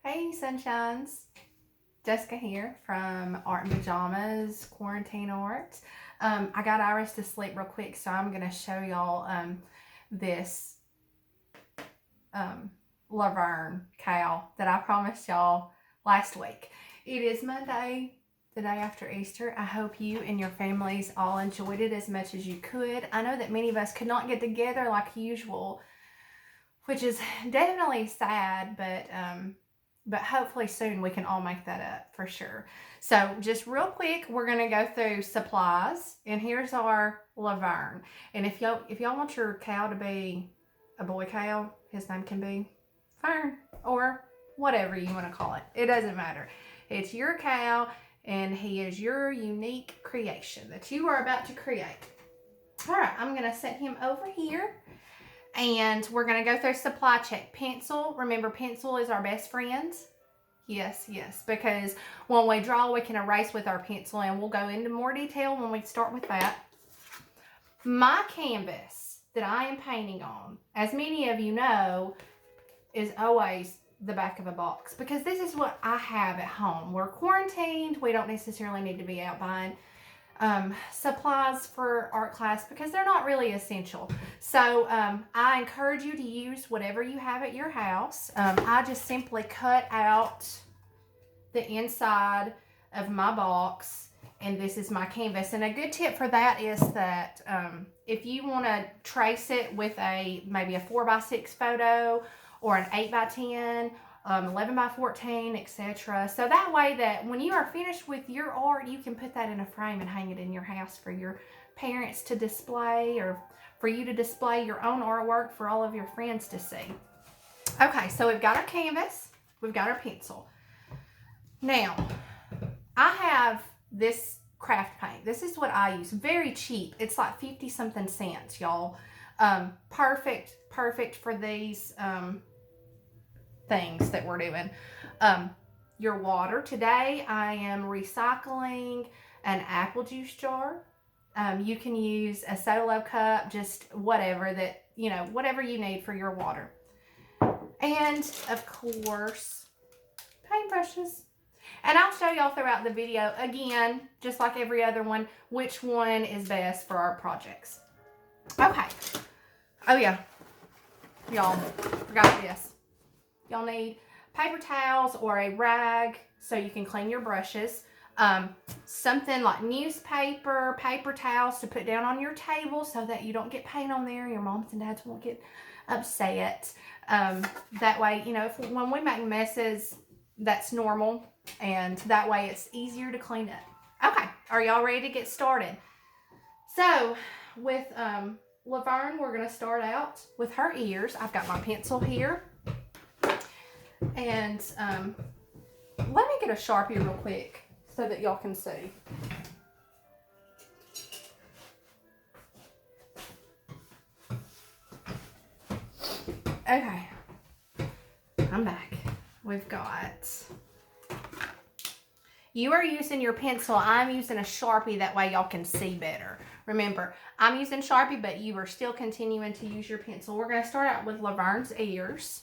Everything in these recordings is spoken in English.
Hey sunshines, Jessica here from Art and Pajamas Quarantine Art. I got Iris to sleep real quick, so I'm gonna show y'all this Laverne cow that I promised y'all last week. It is Monday, the day after Easter. I hope you and your families all enjoyed it as much as you could. I know that many of us could not get together like usual, which is definitely sad, but hopefully soon we can all make that up for sure. So just real quick, we're going to go through supplies, and here's our Laverne. And if y'all want your cow to be a boy cow, his name can be Fern or whatever you want to call it. It doesn't matter. It's your cow, and he is your unique creation that you are about to create. All right, I'm going to set him over here. And we're going to go through supply check. Pencil. Remember, pencil is our best friend. Yes, because when we draw, we can erase with our pencil, and we'll go into more detail when we start with that. My canvas that I am painting on, as many of you know, is always the back of a box, because this is what I have at home. We're quarantined. We don't necessarily need to be out buying supplies for art class because they're not really essential. So I encourage you to use whatever you have at your house. I just simply cut out the inside of my box, and this is my canvas. And a good tip for that is that if you want to trace it with maybe a 4x6 photo or an 8x10, 11x14, etc. So that way that when you are finished with your art, you can put that in a frame and hang it in your house for your parents to display, or for you to display your own artwork for all of your friends to see. Okay, so we've got our canvas, we've got our pencil. Now, I have this craft paint. This is what I use. Very cheap. It's like 50 something cents, y'all. Perfect for these things that we're doing. Your water. Today I am recycling an apple juice jar. You can use a solo cup, just whatever that, whatever you need for your water. And of course, paintbrushes. And I'll show y'all throughout the video, again, just like every other one, which one is best for our projects. Okay. Oh yeah, y'all, forgot this. Y'all need paper towels or a rag so you can clean your brushes. Something like newspaper, paper towels to put down on your table so that you don't get paint on there. Your moms and dads won't get upset. That way, when we make messes, that's normal. And that way it's easier to clean up. Okay, are y'all ready to get started? So with Laverne, we're going to start out with her ears. I've got my pencil here. And let me get a Sharpie real quick so that y'all can see. Okay, I'm back. We've got, you are using your pencil. I'm using a Sharpie, that way y'all can see better. Remember, I'm using Sharpie, but you are still continuing to use your pencil. We're going to start out with Laverne's ears.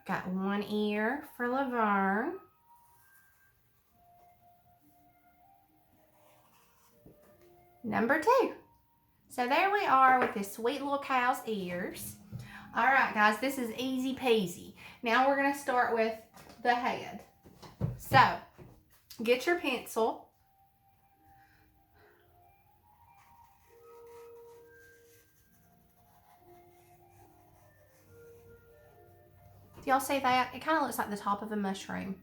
Got one ear for Laverne. Number 2. So there we are with this sweet little cow's ears. All right, guys, this is easy peasy. Now we're going to start with the head. So get your pencil. Do y'all see that? It kind of looks like the top of a mushroom.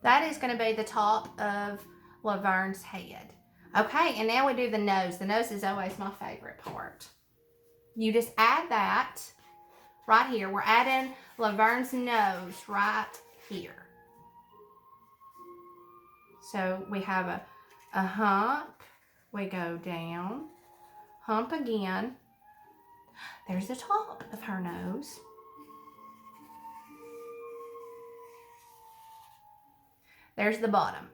That is going to be the top of Laverne's head. Okay, and now we do the nose. The nose is always my favorite part. You just add that right here. We're adding Laverne's nose right here. So we have a hump. We go down. Hump again. There's the top of her nose. There's the bottom.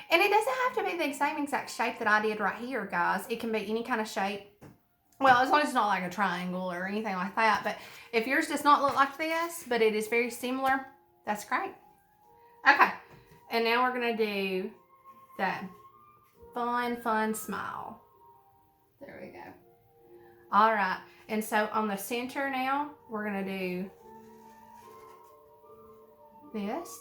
And it doesn't have to be the same exact shape that I did right here, guys. It can be any kind of shape. Well, as long as it's not like a triangle or anything like that. But if yours does not look like this, but it is very similar, that's great. Okay. And now we're going to do that fun smile. There we go. All right. And so on the center now, we're going to do this.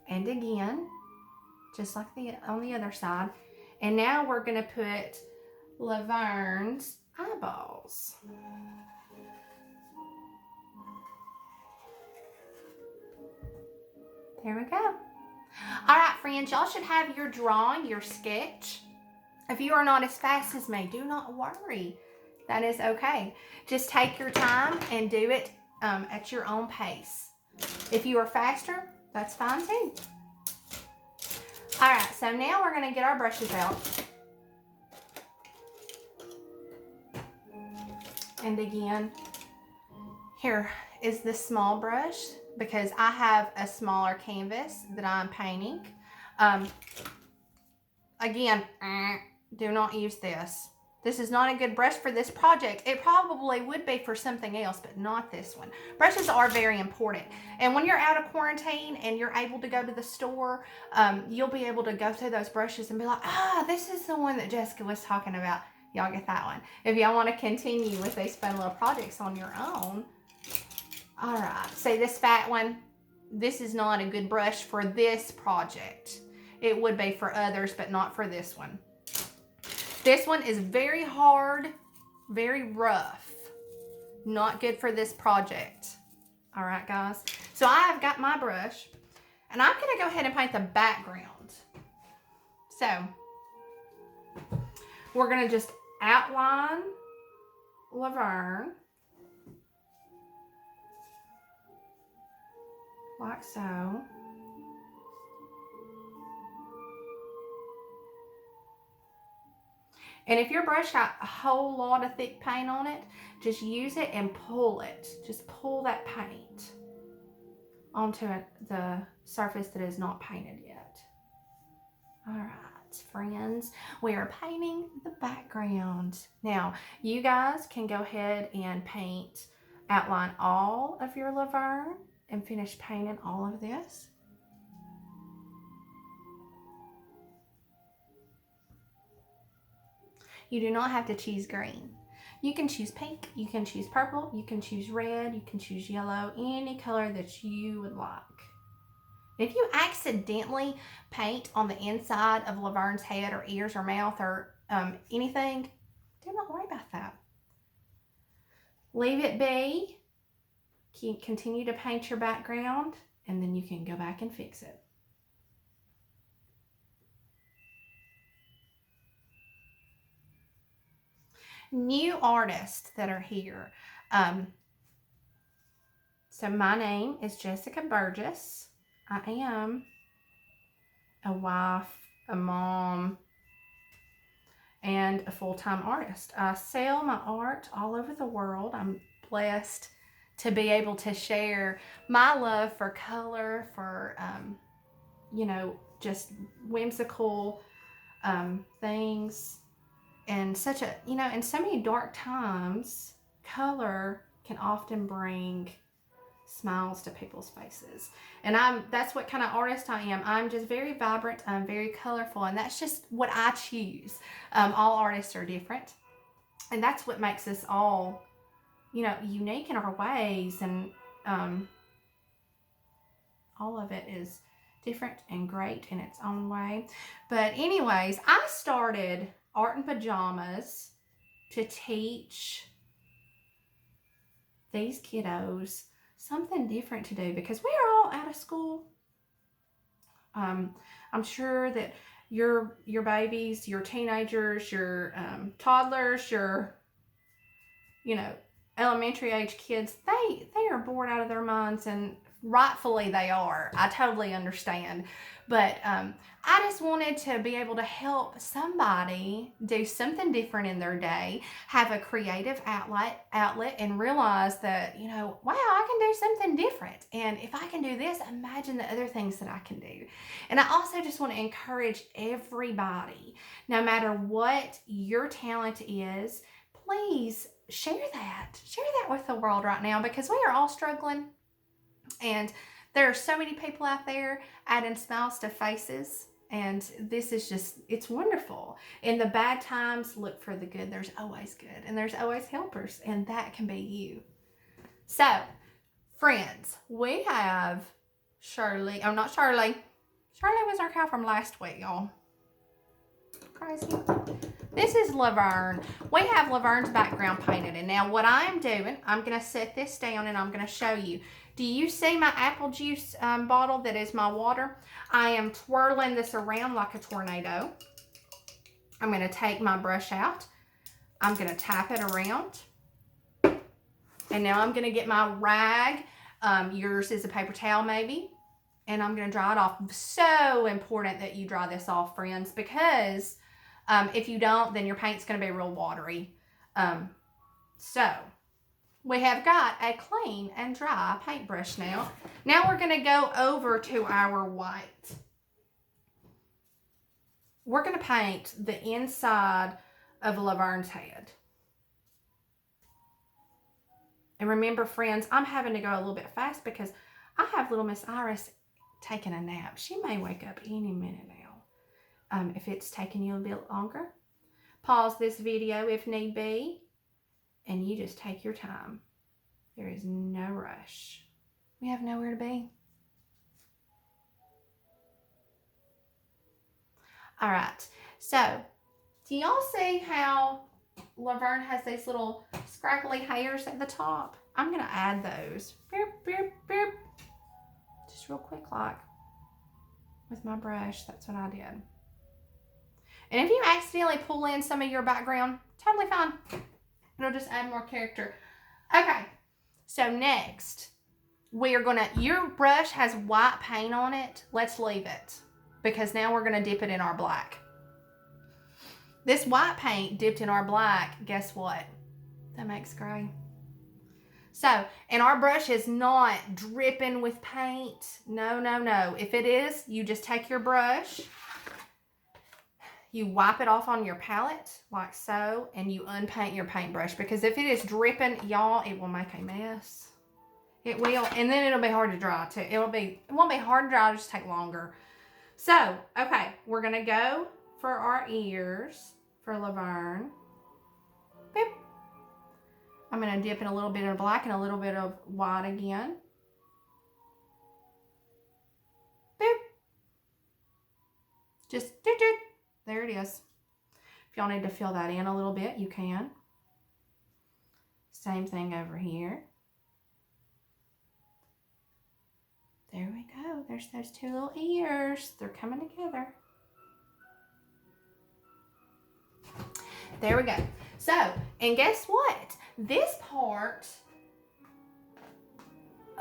And again, just like on the other side. And now we're going to put Laverne's eyeballs. There we go. All right, friends, y'all should have your drawing, your sketch. If you are not as fast as me, do not worry. That is okay. Just take your time and do it at your own pace. If you are faster, that's fine too. All right, so now we're going to get our brushes out. And again, here is this small brush because I have a smaller canvas that I'm painting. Again, do not use this. This is not a good brush for this project. It probably would be for something else, but not this one. Brushes are very important. And when you're out of quarantine and you're able to go to the store, you'll be able to go through those brushes and be like, this is the one that Jessica was talking about. Y'all get that one. If y'all want to continue with these fun little projects on your own. All right, see this fat one? This is not a good brush for this project. It would be for others, but not for this one. This one is very hard, very rough. Not good for this project. All right, guys. So I have got my brush, and I'm going to go ahead and paint the background. So we're going to just outline Laverne. Like so. And if your brush got a whole lot of thick paint on it, just use it and pull it. Just pull that paint onto the surface that is not painted yet. All right, friends, we are painting the background. Now, you guys can go ahead and outline all of your Laverne and finish painting all of this. You do not have to choose green. You can choose pink, you can choose purple, you can choose red, you can choose yellow, any color that you would like. If you accidentally paint on the inside of Laverne's head or ears or mouth or anything, do not worry about that. Leave it be. Continue to paint your background, and then you can go back and fix it. New artists that are here. So my name is Jessica Burgess. I am a wife, a mom, and a full-time artist. I sell my art all over the world. I'm blessed to be able to share my love for color, for, just whimsical things. And such a, in so many dark times, color can often bring smiles to people's faces. And that's what kind of artist I am. I'm just very vibrant. I'm very colorful. And that's just what I choose. All artists are different. And that's what makes us all, unique in our ways. And all of it is different and great in its own way. But anyways, I started Art and Pajamas to teach these kiddos something different to do because we are all out of school. I'm sure that your babies, your teenagers, your toddlers, your elementary age kids, they are bored out of their minds and rightfully they are. I totally understand. But I just wanted to be able to help somebody do something different in their day, have a creative outlet, and realize that, you know, wow, I can do something different. And if I can do this, imagine the other things that I can do. And I also just want to encourage everybody, no matter what your talent is, please share that. Share that with the world right now, because we are all struggling. And there are so many people out there adding smiles to faces. And this is just, it's wonderful. In the bad times, look for the good. There's always good. And there's always helpers. And that can be you. So, friends, we have Shirley. Oh, not Shirley. Shirley was our cow from last week, y'all. Crazy. This is Laverne. We have Laverne's background painted. And now what I'm doing, I'm going to set this down and I'm going to show you. Do you see my apple juice bottle that is my water? I am twirling this around like a tornado. I'm going to take my brush out. I'm going to tap it around. And now I'm going to get my rag. Yours is a paper towel maybe. And I'm going to dry it off. So important that you dry this off, friends, because if you don't, then your paint's going to be real watery. So we have got a clean and dry paintbrush now. Now we're going to go over to our white. We're going to paint the inside of Laverne's head. And remember, friends, I'm having to go a little bit fast because I have little Miss Iris taking a nap. She may wake up any minute now. If it's taking you a bit longer, pause this video if need be, and you just take your time. There is no rush. We have nowhere to be. All right, so do y'all see how Laverne has these little scraggly hairs at the top? I'm gonna add those. Beep, beep, beep. Just real quick, like with my brush. That's what I did. And if you accidentally pull in some of your background, totally fine. It'll just add more character. Okay, so next, we are gonna, your brush has white paint on it. Let's leave it, because now we're gonna dip it in our black. This white paint dipped in our black, guess what? That makes gray. So, and our brush is not dripping with paint. No, no, no. If it is, you just take your brush, you wipe it off on your palette like so, and you unpaint your paintbrush, because if it is dripping, y'all, it will make a mess. It will, and then it'll be hard to dry too. It won't be hard to dry, it'll just take longer. So, okay, we're gonna go for our ears for Laverne. Beep. I'm gonna dip in a little bit of black and a little bit of white again. Boop. Just doot doot. There it is. If y'all need to fill that in a little bit, you can. Same thing over here. There we go. There's those two little ears. They're coming together. There we go. So, and guess what? This part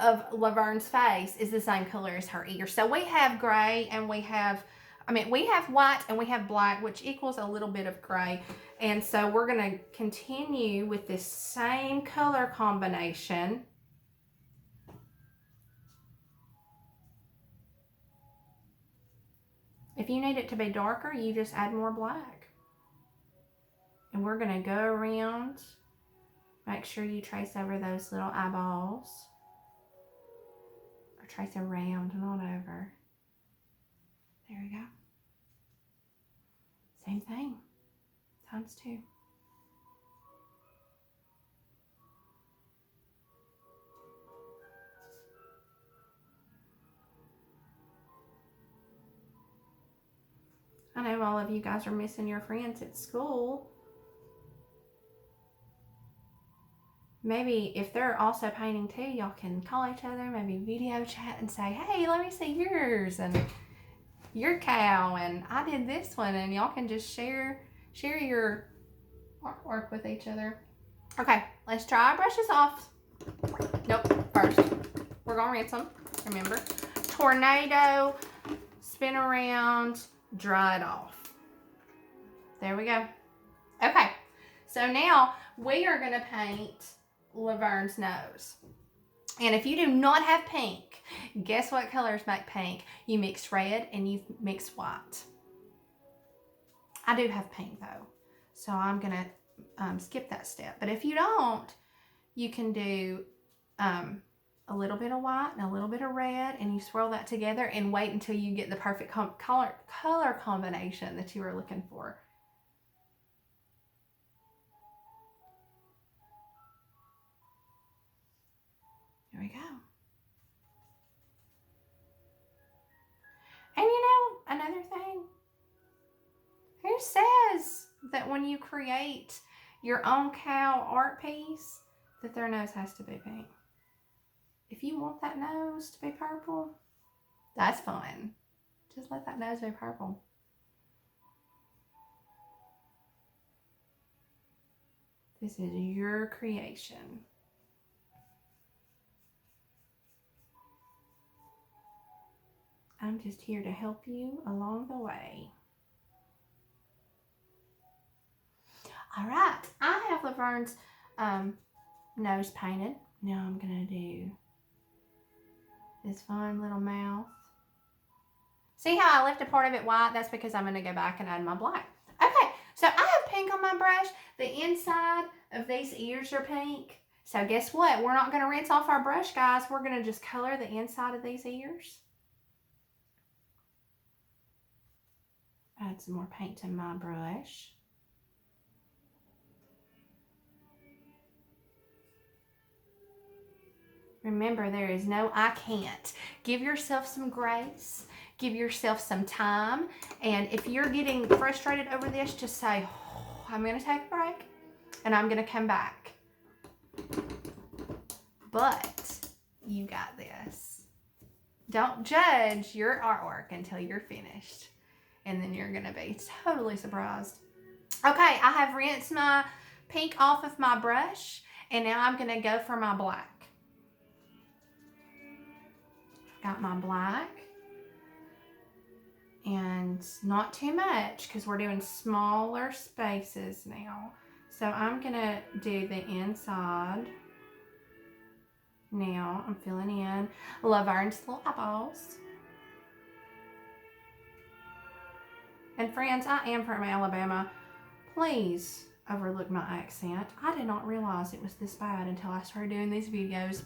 of Laverne's face is the same color as her ear. So we have gray and we have white and we have black, which equals a little bit of gray. And so we're going to continue with this same color combination. If you need it to be darker, you just add more black. And we're going to go around. Make sure you trace over those little eyeballs. Or trace around, not over. There we go. Same thing. Times 2. I know all of you guys are missing your friends at school. Maybe if they're also painting too, y'all can call each other, maybe video chat and say, hey, let me see yours and your cow, and I did this one, and y'all can just share your artwork with each other. Okay, let's try our brushes off. Nope, first we're gonna rinse them. Remember? Tornado, spin around, dry it off. There we go. Okay, so now we are going to paint Laverne's nose. And if you do not have pink, guess what colors make pink? You mix red and you mix white. I do have pink though, so I'm going to skip that step. But if you don't, you can do a little bit of white and a little bit of red, and you swirl that together and wait until you get the perfect color combination that you were looking for. There we go. And you know, another thing, who says that when you create your own cow art piece that their nose has to be pink? If you want that nose to be purple, that's fine. Just let that nose be purple. This is your creation. I'm just here to help you along the way. All right, I have Laverne's nose painted. Now I'm gonna do this fun little mouth. See how I left a part of it white? That's because I'm gonna go back and add my black. Okay, so I have pink on my brush. The inside of these ears are pink. So guess what? We're not gonna rinse off our brush, guys. We're gonna just color the inside of these ears. Add some more paint to my brush. Remember, there is no I can't. Give yourself some grace. Give yourself some time. And if you're getting frustrated over this, just say, oh, I'm going to take a break and I'm going to come back. But you got this. Don't judge your artwork until you're finished. And then you're going to be totally surprised. Okay, I have rinsed my pink off of my brush. And now I'm going to go for my black. Got my black, and not too much because we're doing smaller spaces now. So I'm gonna do the inside. Now I'm filling in Laverne's little eyeballs. And friends, I am from Alabama. Please overlook my accent. I did not realize it was this bad until I started doing these videos.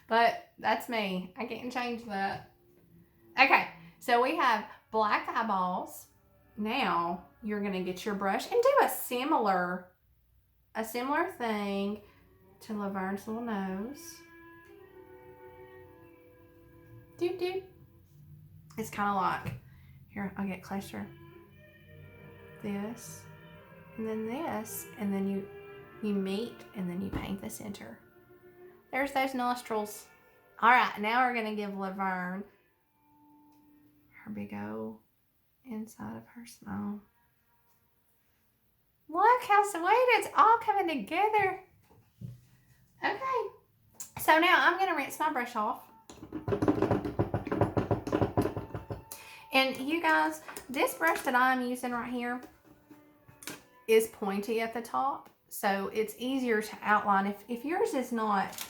But that's me. I can't change that. Okay, so we have black eyeballs. Now you're going to get your brush and do a similar thing to Laverne's little nose. Doop doop. It's kind of like, here, I'll get closer. This, and then this, and then you meet, and then you paint the center. There's those nostrils. All right, now we're going to give Laverne her big old inside of her smile. Look how sweet it's all coming together. Okay, so now I'm going to rinse my brush off. And you guys, this brush that I'm using right here is pointy at the top, so it's easier to outline. If yours is not,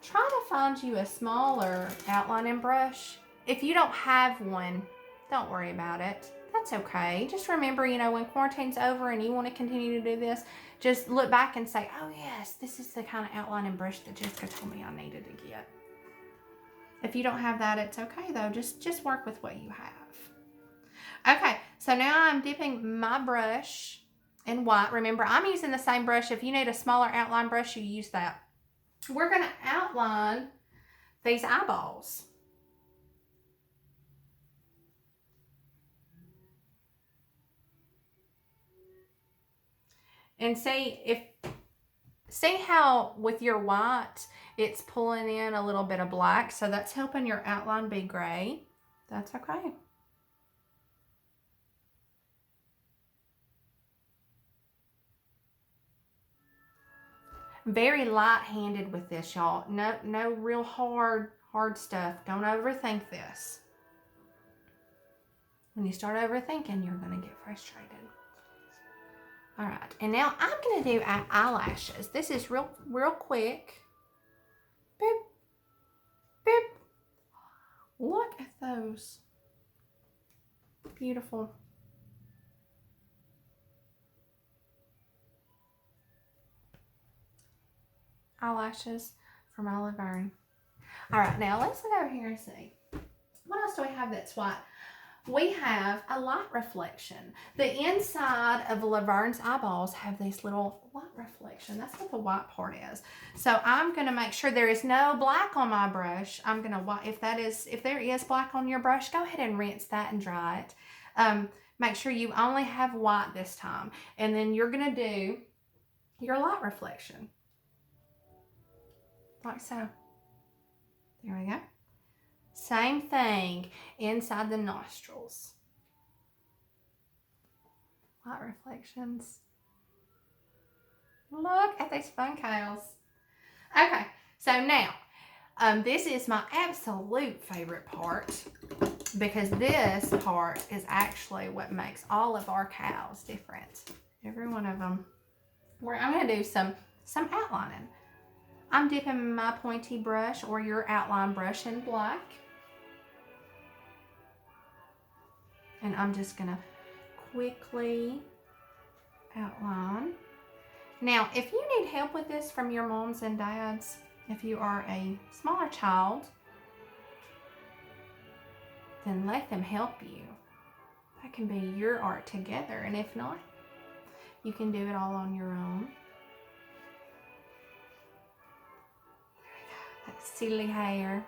try to find you a smaller outlining brush. If you don't have one, don't worry about it. That's okay. Just remember, you know, when quarantine's over and you want to continue to do this, just look back and say, oh yes, this is the kind of outlining brush that Jessica told me I needed to get. If you don't have that, it's okay though. Just work with what you have. Okay, so now I'm dipping my brush in white. Remember, I'm using the same brush. If you need a smaller outline brush, you use that. We're going to outline these eyeballs. And see how with your white, it's pulling in a little bit of black. So that's helping your outline be gray. That's okay. Very light-handed with this, y'all. No real hard stuff. Don't overthink this. When you start overthinking, you're going to get frustrated. All right, and now I'm going to do eyelashes. This is real quick. Boop, boop. Look at those. Beautiful. Eyelashes from Laverne. All right, now let's look over here and see. What else do we have that's white? We have a light reflection. The inside of Laverne's eyeballs have this little light reflection. That's what the white part is. So I'm going to make sure there is no black on my brush. I'm going to, if there is black on your brush, go ahead and rinse that and dry it. Make sure you only have white this time. And then you're going to do your light reflection. Like so. There we go. Same thing inside the nostrils. Light reflections. Look at these fun cows. Okay, so now, this is my absolute favorite part because this part is actually what makes all of our cows different. Every one of them. Where I'm going to do some outlining. I'm dipping my pointy brush or your outline brush in black. And I'm just going to quickly outline. Now, if you need help with this from your moms and dads, if you are a smaller child, then let them help you. That can be your art together. And if not, you can do it all on your own. That silly hair.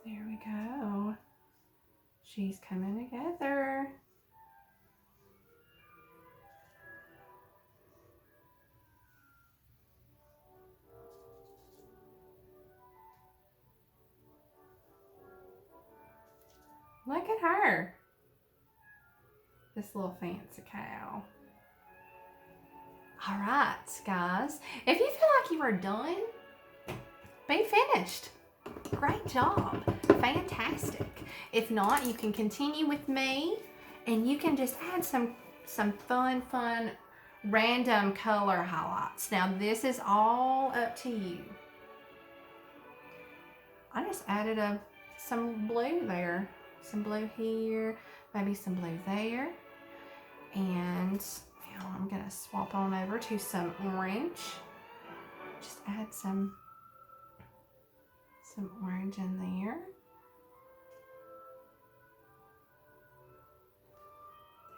There we go. She's coming together. Look at her. This little fancy cow. All right, guys. If you feel like you are done, be finished. Great job. Fantastic. If not, you can continue with me and you can just add some fun random color highlights. Now this is all up to you. I just added some blue there. Some blue here, maybe some blue there. And now I'm gonna swap on over to some orange. Just add some orange in there.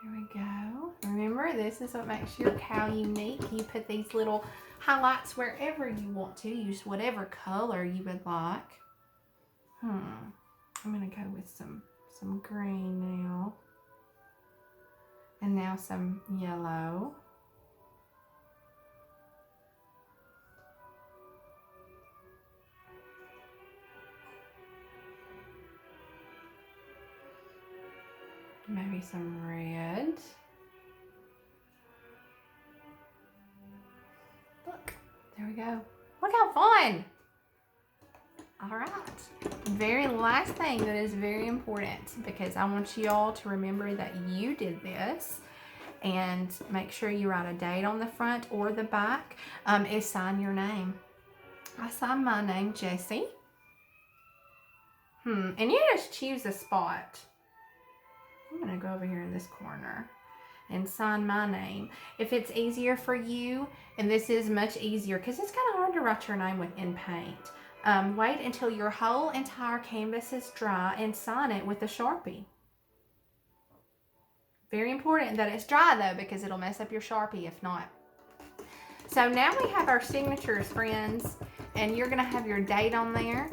There we go. Remember, this is what makes your cow unique. You put these little highlights wherever you want to. Use whatever color you would like. I'm gonna go with some green now. And now some yellow. Maybe some red. Look, there we go. Look how fun! All right, very last thing that is very important because I want you all to remember that you did this and make sure you write a date on the front or the back is sign your name. I signed my name, Jessie. And you just choose a spot. I'm gonna go over here in this corner and sign my name. If it's easier for you, and this is much easier because it's kind of hard to write your name in paint. Wait until your whole entire canvas is dry and sign it with a Sharpie. Very important that it's dry though because it'll mess up your Sharpie if not. So now we have our signatures, friends, and you're gonna have your date on there.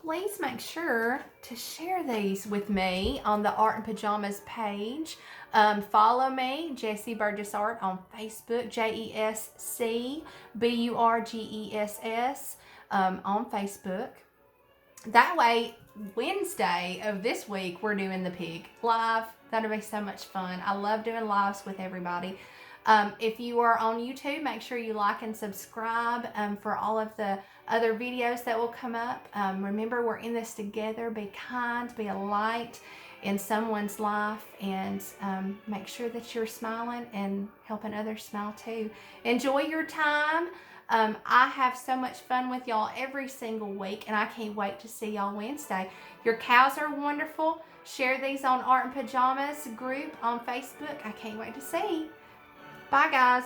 Please make sure to share these with me on the Art and Pajamas page. Follow me, Jessie Burgess Art, on Facebook, JESC BURGESS on Facebook. That way, Wednesday of this week, we're doing the pig live. That'll be so much fun. I love doing lives with everybody. If you are on YouTube, make sure you like and subscribe for all of the other videos that will come up. Remember, we're in this together. Be kind, be a light in someone's life, and make sure that you're smiling and helping others smile too. Enjoy your time. I have so much fun with y'all every single week, and I can't wait to see y'all Wednesday. Your cows are wonderful. Share these on Art and Pajamas group on Facebook. I can't wait to see. Bye, guys.